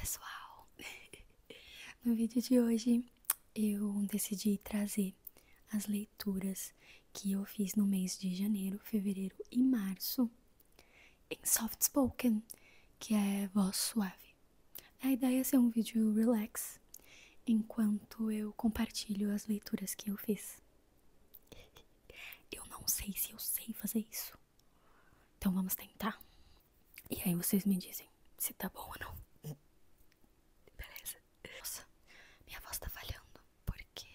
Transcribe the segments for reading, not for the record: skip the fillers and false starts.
pessoal! No vídeo de hoje eu decidi trazer as leituras que eu fiz no mês de janeiro, fevereiro e março em soft spoken, que é voz suave. A ideia é ser um vídeo relax enquanto eu compartilho as leituras que eu fiz. Eu não sei se eu sei fazer isso, então vamos tentar. E aí vocês me dizem se tá bom ou não. Beleza? Nossa, minha voz tá falhando porque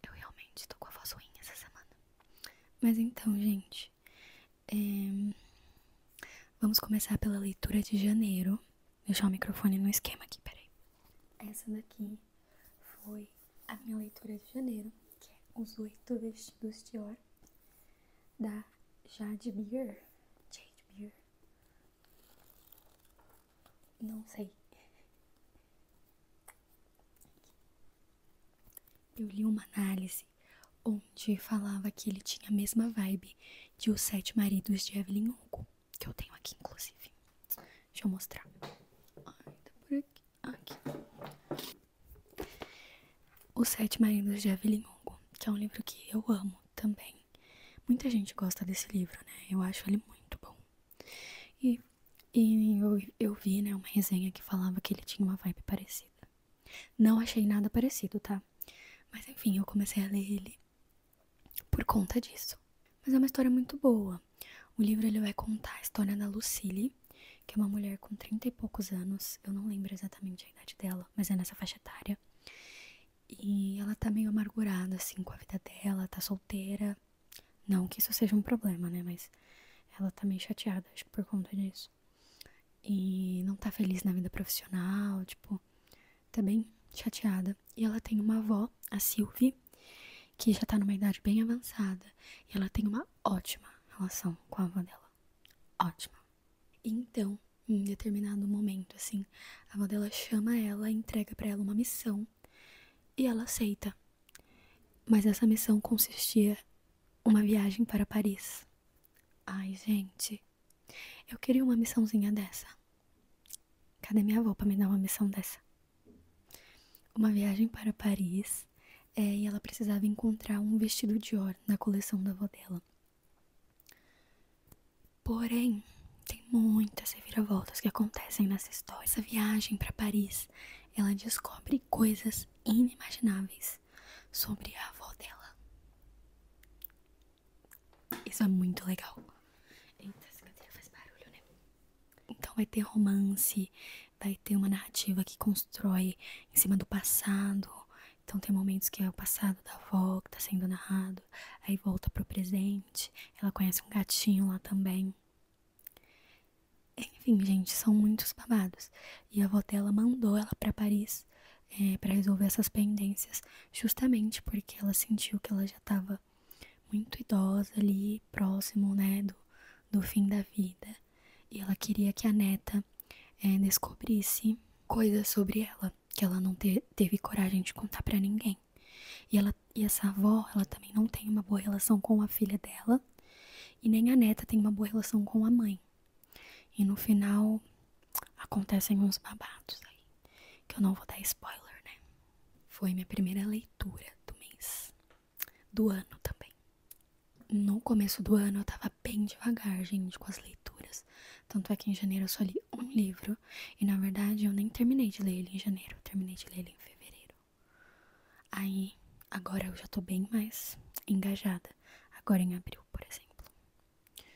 eu realmente tô com a voz ruim essa semana. Mas então, gente, vamos começar pela leitura de janeiro. Deixar o microfone no esquema aqui, peraí. Essa daqui foi a minha leitura de janeiro, que é Os 8 Vestidos de Dior, da Jade Beer. Não sei. Eu li uma análise onde falava que ele tinha a mesma vibe de Os Sete Maridos de Evelyn Hugo, que eu tenho aqui, inclusive. Deixa eu mostrar. Ai, tá por aqui. Aqui. Os Sete Maridos de Evelyn Hugo, que é um livro que eu amo também. Muita gente gosta desse livro, né? Eu acho ele muito bom. E eu vi, né, uma resenha que falava que ele tinha uma vibe parecida. Não achei nada parecido, tá? Mas enfim, eu comecei a ler ele por conta disso. Mas é uma história muito boa. O livro ele vai contar a história da Lucille, que é uma mulher com 30 e poucos anos. Eu não lembro exatamente a idade dela, mas é nessa faixa etária. E ela tá meio amargurada, assim, com a vida dela, tá solteira. Não que isso seja um problema, né? Mas ela tá meio chateada, acho que por conta disso. E não tá feliz na vida profissional, tipo, tá bem chateada. E ela tem uma avó, a Sylvie, que já tá numa idade bem avançada. E ela tem uma ótima relação com a avó dela. Ótima. E então, em determinado momento, assim, a avó dela chama ela e entrega pra ela uma missão. E ela aceita. Mas essa missão consistia uma viagem para Paris. Ai, gente, eu queria uma missãozinha dessa. Cadê minha avó pra me dar uma missão dessa? Uma viagem para Paris, e ela precisava encontrar um vestido Dior na coleção da avó dela. Porém, tem muitas reviravoltas que acontecem nessa história. Essa viagem para Paris, ela descobre coisas inimagináveis sobre a avó dela. Isso é muito legal. Eita, essa cadeira faz barulho, né? Então vai ter romance, vai ter uma narrativa que constrói em cima do passado. Então tem momentos que é o passado da avó que tá sendo narrado, aí volta pro presente, ela conhece um gatinho lá também. Enfim, gente, são muitos babados. E a avó dela mandou ela pra Paris pra resolver essas pendências, justamente porque ela sentiu que ela já tava muito idosa ali, próximo, né, do fim da vida. E ela queria que a neta descobrisse coisas sobre ela, que ela não teve coragem de contar pra ninguém. E essa avó, ela também não tem uma boa relação com a filha dela, e nem a neta tem uma boa relação com a mãe. E no final, acontecem uns babados aí, que eu não vou dar spoiler, né? Foi minha primeira leitura do mês, do ano também. No começo do ano eu tava bem devagar, gente, com as leituras. Tanto é que em janeiro eu só li um livro. E na verdade eu nem terminei de ler ele em janeiro. Eu terminei de ler ele em fevereiro. Aí, agora eu já tô bem mais engajada. Agora em abril, por exemplo.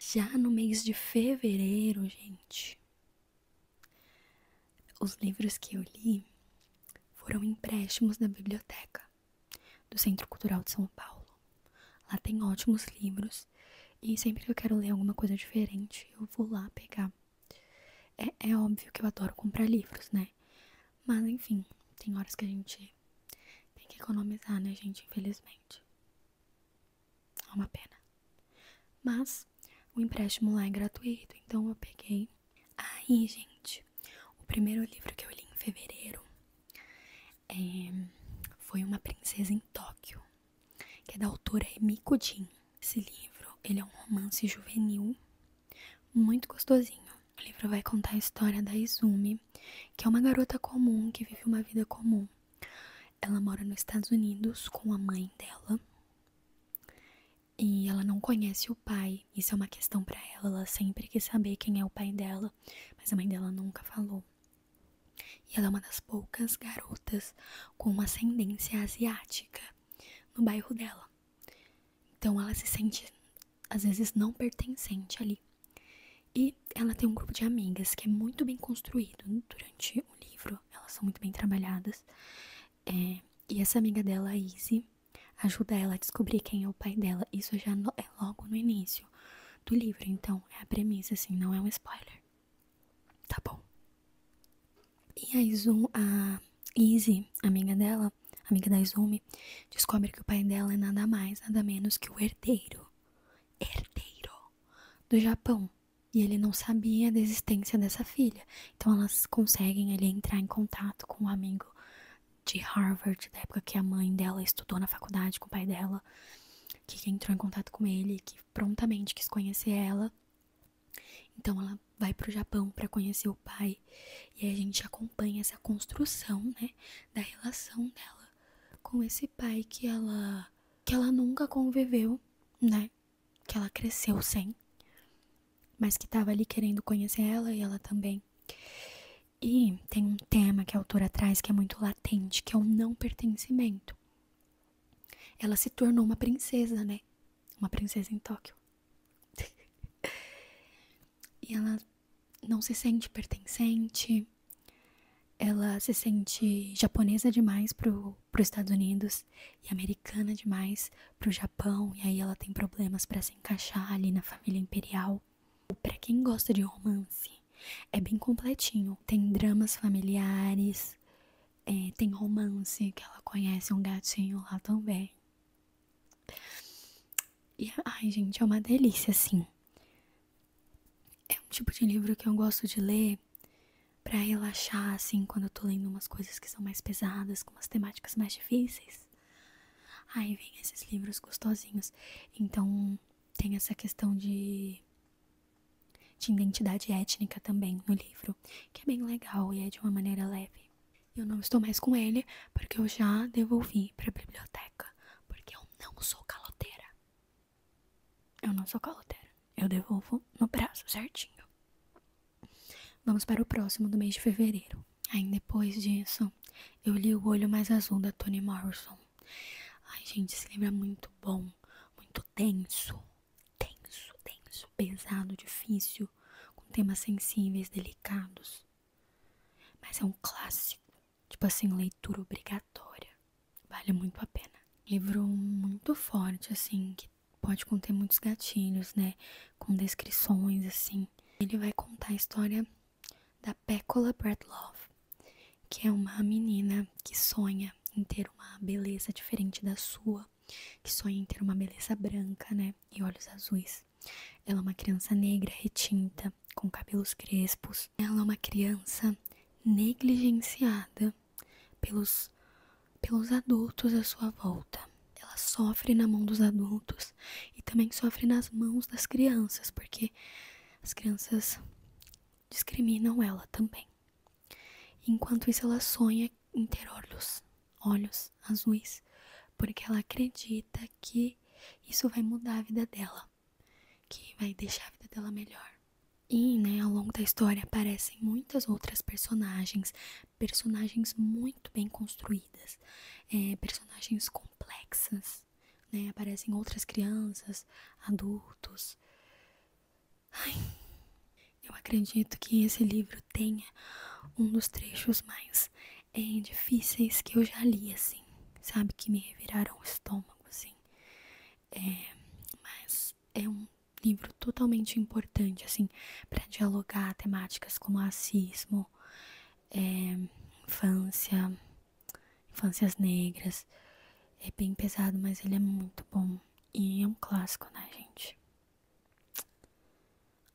Já no mês de fevereiro, gente, os livros que eu li foram empréstimos da biblioteca do Centro Cultural de São Paulo. Lá tem ótimos livros. E sempre que eu quero ler alguma coisa diferente, eu vou lá pegar. É óbvio que eu adoro comprar livros, né? Mas enfim, tem horas que a gente tem que economizar, né, gente? Infelizmente. É uma pena. Mas o empréstimo lá é gratuito, então eu peguei. Aí, gente, o primeiro livro que eu li em fevereiro foi Uma Princesa em Tóquio, que é da autora Emiko Jin. Esse livro, ele é um romance juvenil muito gostosinho. O livro vai contar a história da Izumi, que é uma garota comum que vive uma vida comum. Ela mora nos Estados Unidos com a mãe dela e ela não conhece o pai. Isso é uma questão pra ela. Ela sempre quis saber quem é o pai dela, mas a mãe dela nunca falou. E ela é uma das poucas garotas com uma ascendência asiática no bairro dela. Então ela se sente, às vezes, não pertencente ali. E ela tem um grupo de amigas que é muito bem construído durante o livro. Elas são muito bem trabalhadas. E essa amiga dela, a Izzy, ajuda ela a descobrir quem é o pai dela. Isso já é logo no início do livro. Então é a premissa, assim, não é um spoiler. Tá bom. E a Izzy, amiga dela, amiga da Izumi, descobre que o pai dela é nada mais, nada menos que o herdeiro do Japão. E ele não sabia da existência dessa filha. Então elas conseguem ali entrar em contato com um amigo de Harvard, da época que a mãe dela estudou na faculdade com o pai dela, que entrou em contato com ele, que prontamente quis conhecer ela. Então ela vai pro Japão para conhecer o pai. E aí a gente acompanha essa construção, né, da relação dela com esse pai que ela nunca conviveu, né? Que ela cresceu sem, mas que tava ali querendo conhecer ela e ela também. E tem um tema que a autora traz que é muito latente, que é o não pertencimento. Ela se tornou uma princesa, né? Uma princesa em Tóquio. E ela não se sente pertencente. Ela se sente japonesa demais pros Estados Unidos e americana demais pro Japão. E aí ela tem problemas pra se encaixar ali na família imperial. Pra quem gosta de romance, é bem completinho. Tem dramas familiares, tem romance, que ela conhece um gatinho lá também. E, ai, gente, é uma delícia, assim. É um tipo de livro que eu gosto de ler pra relaxar, assim, quando eu tô lendo umas coisas que são mais pesadas, com umas temáticas mais difíceis. Aí vem esses livros gostosinhos. Então, tem essa questão de identidade étnica também no livro, que é bem legal e é de uma maneira leve. Eu não estou mais com ele porque eu já devolvi pra biblioteca, porque eu não sou caloteira. Eu não sou caloteira. Eu devolvo no prazo certinho. Vamos para o próximo do mês de fevereiro. Aí depois disso, eu li O Olho Mais Azul da Toni Morrison. Ai, gente, esse livro é muito bom, muito tenso, pesado, difícil, com temas sensíveis, delicados. Mas é um clássico, tipo assim, leitura obrigatória. Vale muito a pena. Livro muito forte, assim, que pode conter muitos gatilhos, né? Com descrições, assim. Ele vai contar a história da Pecola Breedlove, que é uma menina que sonha em ter uma beleza diferente da sua, que sonha em ter uma beleza branca, né? E olhos azuis. Ela é uma criança negra, retinta, com cabelos crespos. Ela é uma criança negligenciada pelos adultos à sua volta. Ela sofre na mão dos adultos e também sofre nas mãos das crianças, porque as crianças discriminam ela também. Enquanto isso, ela sonha em ter olhos azuis, porque ela acredita que isso vai mudar a vida dela, que vai deixar a vida dela melhor. E, né, ao longo da história aparecem muitas outras personagens muito bem construídas, personagens complexas, né, aparecem outras crianças, adultos. Ai, eu acredito que esse livro tenha um dos trechos mais difíceis que eu já li, assim, sabe, que me reviraram o estômago, assim, mas é um livro totalmente importante, assim, para dialogar temáticas como racismo, infâncias negras. É bem pesado, mas ele é muito bom. E é um clássico, né, gente?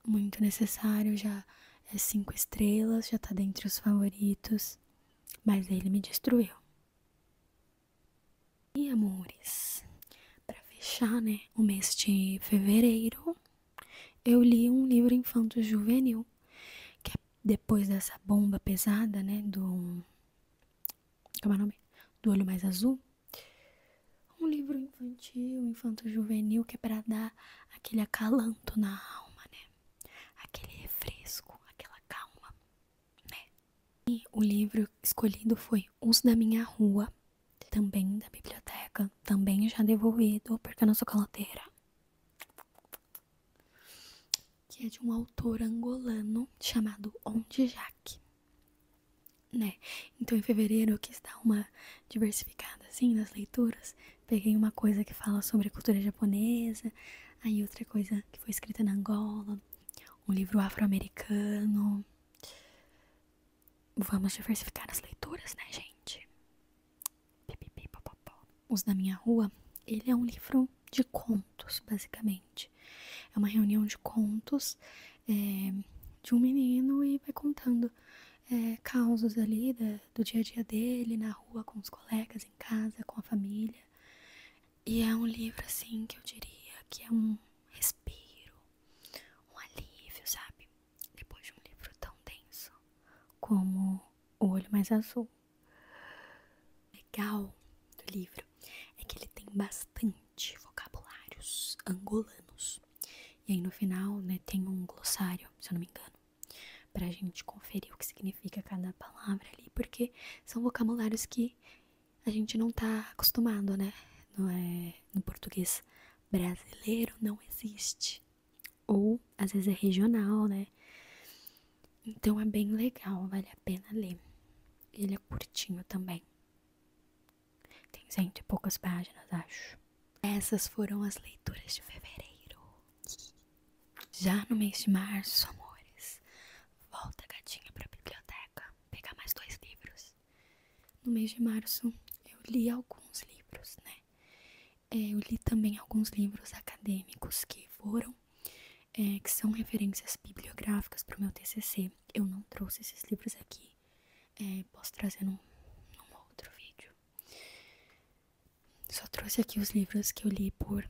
Muito necessário, já é 5 estrelas, já tá dentre os favoritos. Mas ele me destruiu. E, amores, pra fechar, né, o mês de fevereiro, eu li um livro infanto-juvenil depois dessa bomba pesada, né, como é o nome? Do Olho Mais Azul. Um livro infantil, infanto-juvenil, que é pra dar aquele acalanto na alma, né? Aquele refresco, aquela calma, né? E o livro escolhido foi Os da Minha Rua, também da biblioteca, também já devolvido, porque eu não sou caloteira. Que é de um autor angolano chamado Onde Jaque, né? Então em fevereiro eu quis dar uma diversificada assim nas leituras. Peguei uma coisa que fala sobre cultura japonesa, aí outra coisa que foi escrita na Angola, um livro afro-americano. Vamos diversificar as leituras, né, gente? Pipipipopopó. Os da Minha Rua, ele é um livro de contos, basicamente. É uma reunião de contos de um menino e vai contando causos ali do dia a dia dele, na rua, com os colegas, em casa, com a família. E é um livro, assim, que eu diria que é um respiro, um alívio, sabe? Depois de um livro tão denso como O Olho Mais Azul. O legal do livro é que ele tem bastante vocabulários angolanos. E aí no final, né, tem um glossário, se eu não me engano, pra gente conferir o que significa cada palavra ali, porque são vocabulários que a gente não tá acostumado, né? No português brasileiro não existe. Ou às vezes é regional, né? Então é bem legal, vale a pena ler. Ele é curtinho também. Tem 100 e poucas páginas, acho. Essas foram as leituras de fevereiro. Já no mês de março, amores, volta gatinha pra biblioteca pegar mais 2 livros. No mês de março eu li alguns livros, né? Eu li também alguns livros acadêmicos que são referências bibliográficas para o meu TCC. Eu não trouxe esses livros aqui, posso trazer num outro vídeo. Só trouxe aqui os livros que eu li por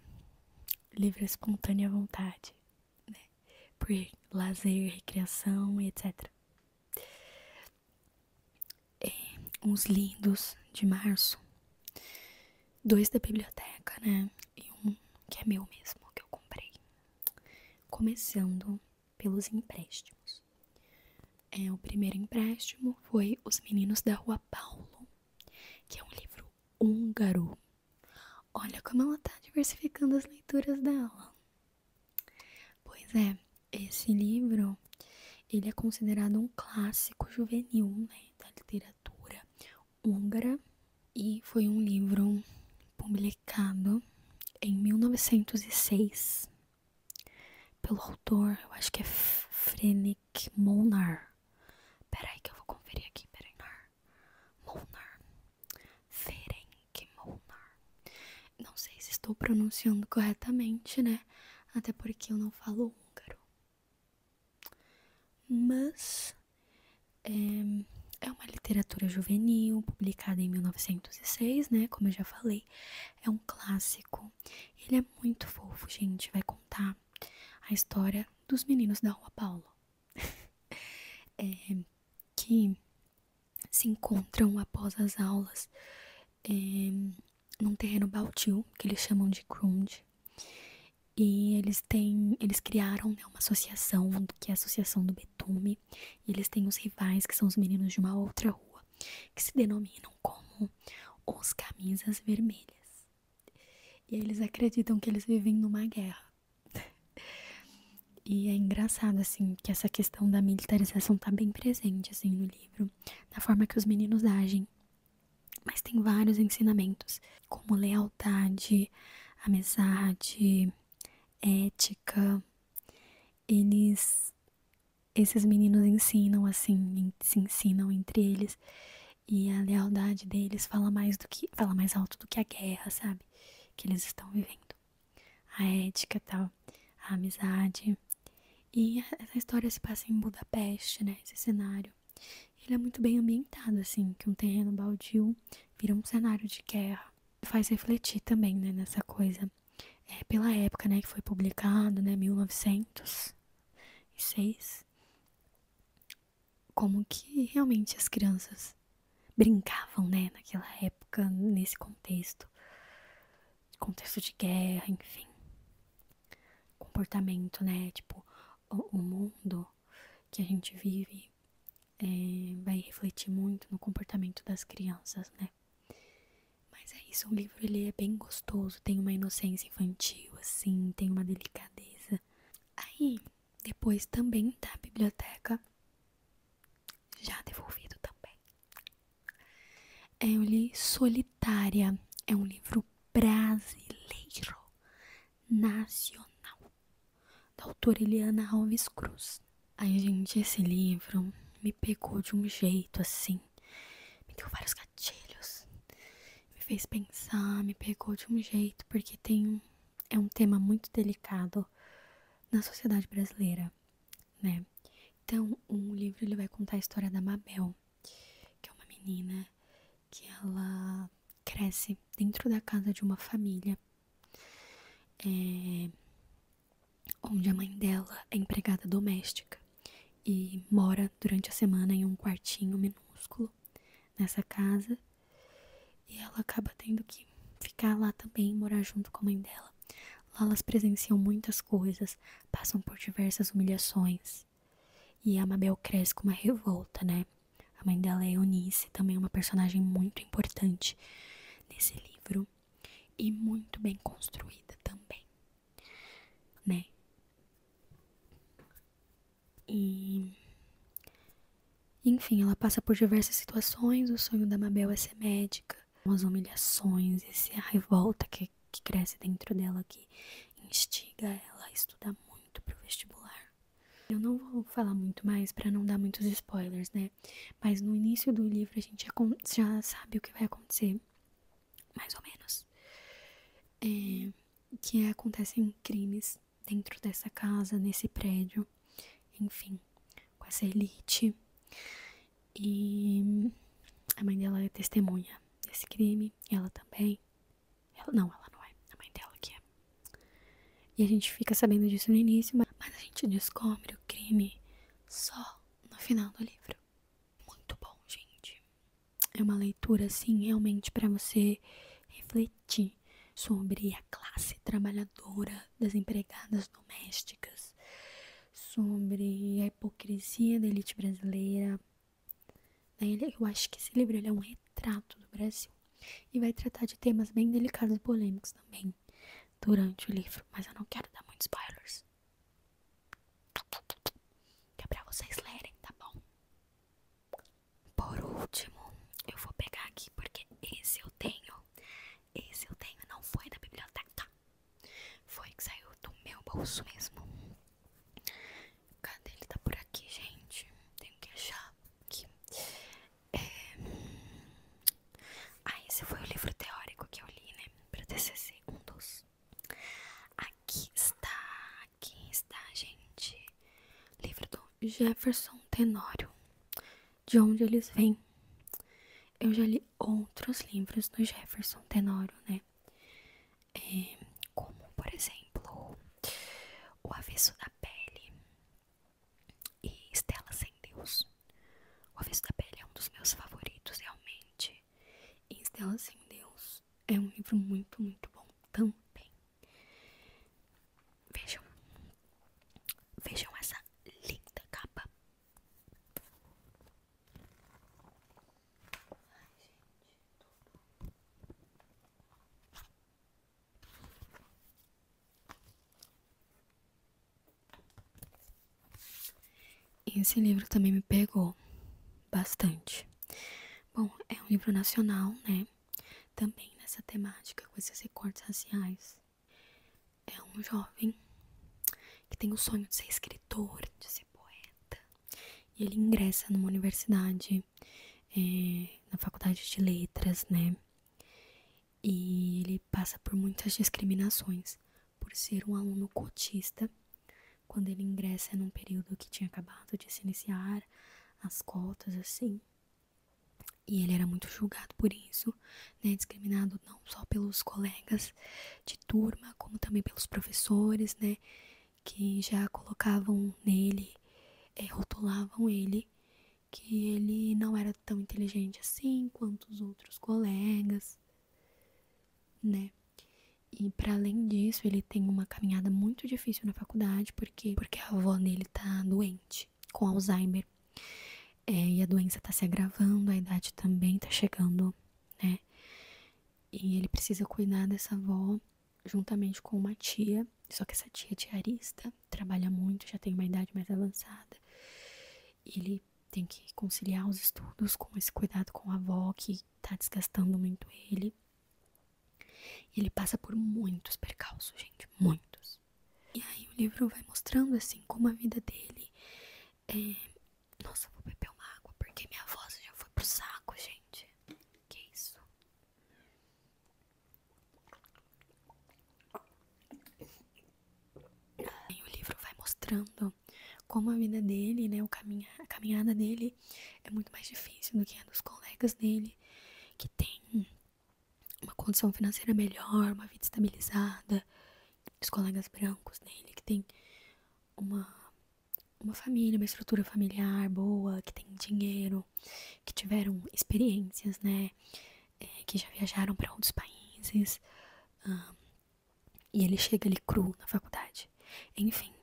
livre espontânea vontade, né? Por lazer, recreação e etc. Uns lindos de março, 2 da biblioteca, né? E um que é meu mesmo, que eu comprei. Começando pelos empréstimos. O primeiro empréstimo foi Os Meninos da Rua Paulo, que é um livro húngaro. Olha como ela tá diversificando as leituras dela. Pois é, esse livro, ele é considerado um clássico juvenil, né, da literatura húngara. E foi um livro publicado em 1906 pelo autor, eu acho que é Ferenc Molnar. Peraí que eu vou conferir aqui, peraí. Molnar. Ferenc Molnar. Não sei se estou pronunciando corretamente, né? Até porque eu não falo húngaro. Mas é uma literatura juvenil, publicada em 1906, né? Como eu já falei, é um clássico. Ele é muito fofo, gente. Vai contar a história dos meninos da Rua Paulo. Que se encontram após as aulas num terreno baldio, que eles chamam de grunge. E eles criaram, né, uma associação, que é a Associação do Betume. E eles têm os rivais, que são os meninos de uma outra rua, que se denominam como os Camisas Vermelhas. E eles acreditam que eles vivem numa guerra. E é engraçado, assim, que essa questão da militarização tá bem presente, assim, no livro, da forma que os meninos agem. Mas tem vários ensinamentos, como lealdade, amizade, ética. Esses meninos ensinam, assim, se ensinam entre eles. E a lealdade deles fala mais alto do que a guerra, sabe? Que eles estão vivendo. A ética e tal, a amizade. E essa história se passa em Budapeste, né? Esse cenário. Ele é muito bem ambientado, assim, que um terreno baldio vira um cenário de guerra. Faz refletir também, né, nessa coisa. Pela época, né, que foi publicado, né, 1906. como que realmente as crianças brincavam, né, naquela época, nesse contexto de guerra, enfim, comportamento, né, tipo, o mundo que a gente vive vai refletir muito no comportamento das crianças, né. Mas é isso, o livro ele é bem gostoso, tem uma inocência infantil, assim, tem uma delicadeza. Aí, depois também da biblioteca, já devolvido também, eu li Solitária, é um livro brasileiro, nacional, da autora Eliana Alves Cruz. Ai, gente, esse livro me pegou de um jeito assim, me deu vários gatilhos, me fez pensar, me pegou de um jeito, porque é um tema muito delicado na sociedade brasileira, né? Então, o livro ele vai contar a história da Mabel, que é uma menina que ela cresce dentro da casa de uma família, onde a mãe dela é empregada doméstica e mora durante a semana em um quartinho minúsculo nessa casa, e ela acaba tendo que ficar lá também, morar junto com a mãe dela. Lá elas presenciam muitas coisas, passam por diversas humilhações, e a Mabel cresce com uma revolta, né? A mãe dela é Eunice, também uma personagem muito importante nesse livro e muito bem construída também, né? E enfim, ela passa por diversas situações. O sonho da Mabel é ser médica, as humilhações, a revolta que cresce dentro dela, que instiga ela a estudar muito pro vestibular. Eu não vou falar muito mais pra não dar muitos spoilers, né? Mas no início do livro a gente já sabe o que vai acontecer, mais ou menos. Que acontecem crimes dentro dessa casa, nesse prédio, enfim, com essa elite. E a mãe dela é testemunha desse crime, e ela também. Ela não é. A mãe dela que é. E a gente fica sabendo disso no início, mas a gente descobre o crime só no final do livro. Muito bom, gente. É uma leitura, assim, realmente pra você refletir sobre a classe trabalhadora das empregadas domésticas, sobre a hipocrisia da elite brasileira. Eu acho que esse livro ele é um retrato do Brasil e vai tratar de temas bem delicados e polêmicos também durante o livro, mas eu não quero dar muitos spoilers, que é pra vocês lerem, tá bom? Por último, eu vou pegar aqui porque esse eu tenho, não foi da biblioteca, tá? Foi que saiu do meu bolso mesmo. Cadê? Ele tá por aqui, gente. Tenho que achar aqui. Esse foi o livro teórico que eu li, né? Pra TCC, um dos. Aqui está, gente. Livro do Jefferson Tenório. De onde eles vêm? Eu já li outros livros do Jefferson Tenório, né? Como, por exemplo, O Avesso da Pele e Estela Sem Deus. O Avesso da Pele é um dos meus favoritos, realmente. E Estela Sem Deus é um livro muito, muito bom também. Vejam essa linda capa. Esse livro também me pegou bastante. Bom, é um livro nacional, né? Também nessa temática, com esses recortes raciais. É um jovem que tem o sonho de ser escritor, de ser poeta. E ele ingressa numa universidade, na faculdade de letras, né? E ele passa por muitas discriminações por ser um aluno cotista. Quando ele ingressa num período que tinha acabado de se iniciar as cotas, assim. E ele era muito julgado por isso, né? Discriminado não só pelos colegas de turma, como também pelos professores, né? Que já colocavam nele, rotulavam ele que ele não era tão inteligente assim quanto os outros colegas, né? E para além disso, ele tem uma caminhada muito difícil na faculdade, porque a avó dele tá doente, com Alzheimer. E a doença tá se agravando, a idade também tá chegando, né? E ele precisa cuidar dessa avó juntamente com uma tia, só que essa tia é diarista, trabalha muito, já tem uma idade mais avançada. E ele tem que conciliar os estudos com esse cuidado com a avó que tá desgastando muito ele. E ele passa por muitos percalços, gente, muitos. E aí o livro vai mostrando, assim, como a vida dele é... Nossa, vou beber uma água porque minha voz já foi pro saco, gente. Que isso? E o livro vai mostrando como a vida dele, né, a caminhada dele é muito mais difícil do que a dos colegas dele, que tem uma condição financeira melhor, uma vida estabilizada, os colegas brancos dele, que tem uma família, uma estrutura familiar boa, que tem dinheiro, que tiveram experiências, né, que já viajaram para outros países, e ele chega ali cru na faculdade. Enfim,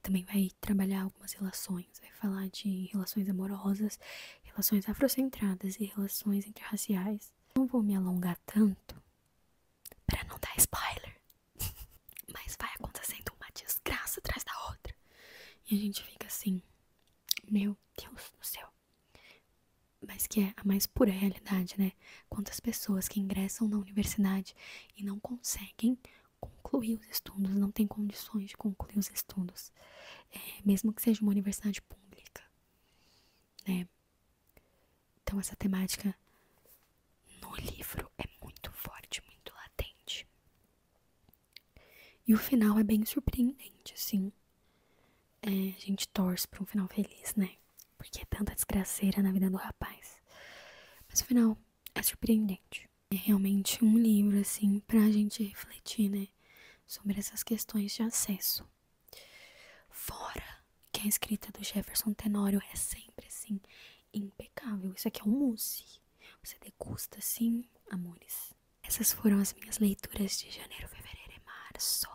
também vai trabalhar algumas relações, vai falar de relações amorosas, relações afrocentradas e relações interraciais. Não vou me alongar tanto para não dar spoiler, mas vai acontecendo uma desgraça atrás da outra. E a gente fica assim, meu Deus do céu. Mas que é a mais pura realidade, né? Quantas pessoas que ingressam na universidade e não conseguem concluir os estudos, não têm condições de concluir os estudos, mesmo que seja uma universidade pública, né? Então essa temática no livro é muito forte, muito latente. E o final é bem surpreendente, assim. A gente torce pra um final feliz, né? Porque é tanta desgraceira na vida do rapaz. Mas o final é surpreendente. É realmente um livro, assim, pra gente refletir, né? Sobre essas questões de acesso. Fora que a escrita do Jefferson Tenório é sempre, assim, impecável. Isso aqui é um mousse. Você degusta, assim, amores. Essas foram as minhas leituras de janeiro, fevereiro e março.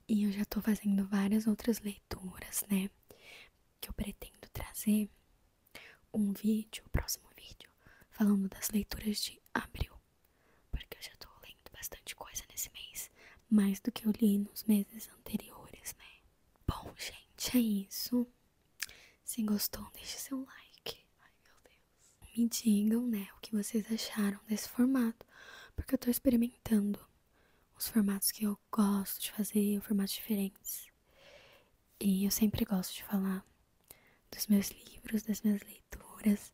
E eu já tô fazendo várias outras leituras, né? Que eu pretendo trazer um vídeo, o próximo vídeo, falando das leituras de abril. Porque eu já tô lendo bastante coisa nesse mês. Mais do que eu li nos meses anteriores, né? Bom, gente, é isso. Se gostou, deixe seu like. Ai, meu Deus. Me digam, né, o que vocês acharam desse formato. Porque eu tô experimentando os formatos que eu gosto de fazer, formatos diferentes. E eu sempre gosto de falar dos meus livros, das minhas leituras.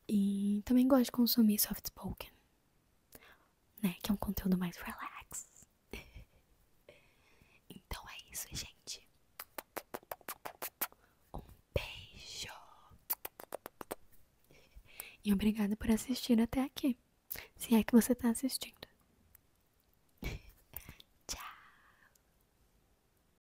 E também gosto de consumir soft spoken, né? Que é um conteúdo mais relax. Então é isso, gente. Um beijo. E obrigada por assistir até aqui. Se é que você tá assistindo.